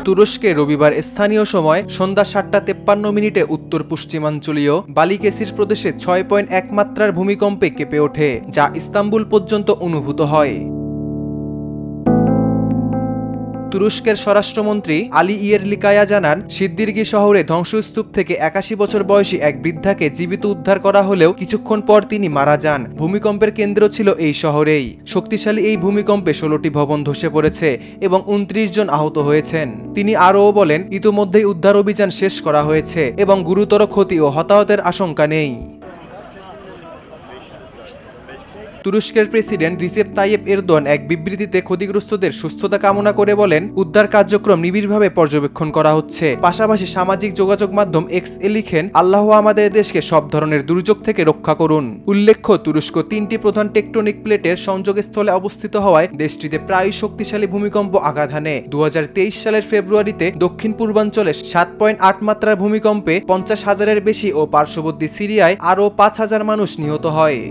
তুরস্কে রবিবার স্থানীয় সময় সন্ধ্যা ৭:৫৩ উত্তর পশ্চিমাঞ্চলীয় বালিকেসির প্রদেশে ৬.১ মাত্রার ভূমিকম্পে কেঁপে ওঠে, যা ইস্তাম্বুল পর্যন্ত অনুভূত হয়। তুরস্কের স্বরাষ্ট্রমন্ত্রী আলী ইয়েরলিকায়া জানান, সিদ্দিরগি শহরে ধ্বংসস্তূপ থেকে ৮১ বছর বয়সী এক বৃদ্ধাকে জীবিত উদ্ধার করা হলেও কিছুক্ষণ পর তিনি মারা যান। ভূমিকম্পের কেন্দ্র ছিল এই শহরেই। শক্তিশালী এই ভূমিকম্পে ১৬টি ভবন ধসে পড়েছে এবং ২৯ জন আহত হয়েছেন। তিনি আরও বলেন, ইতোমধ্যেই উদ্ধার অভিযান শেষ করা হয়েছে এবং গুরুতর ক্ষতি ও হতাহতের আশঙ্কা নেই। তুরস্কের প্রেসিডেন্ট রিসেপ তাইয়েপ এরদোয়ান এক বিবৃতিতে ক্ষতিগ্রস্তদের সুস্থতা কামনা করে বলেন, উদ্ধার কার্যক্রম নিবিড়ভাবে পর্যবেক্ষণ করা হচ্ছে। পাশাপাশি সামাজিক যোগাযোগ মাধ্যম এক্স এ লিখেন, আল্লাহ আমাদের দেশকে সব ধরনের দুর্যোগ থেকে রক্ষা করুন। উল্লেখ্য, তুরস্ক ৩টি প্রধান টেকটনিক প্লেটের সংযোগস্থলে অবস্থিত হওয়ায় দেশটিতে প্রায় শক্তিশালী ভূমিকম্প আঘাত হানে। ২০২৩ সালের ফেব্রুয়ারিতে দক্ষিণ পূর্বাঞ্চলে ৭.৮ মাত্রার ভূমিকম্পে ৫০,০০০-এর বেশি ও পার্শ্ববর্তী সিরিয়ায় আরও ৫,০০০ মানুষ নিহত হয়।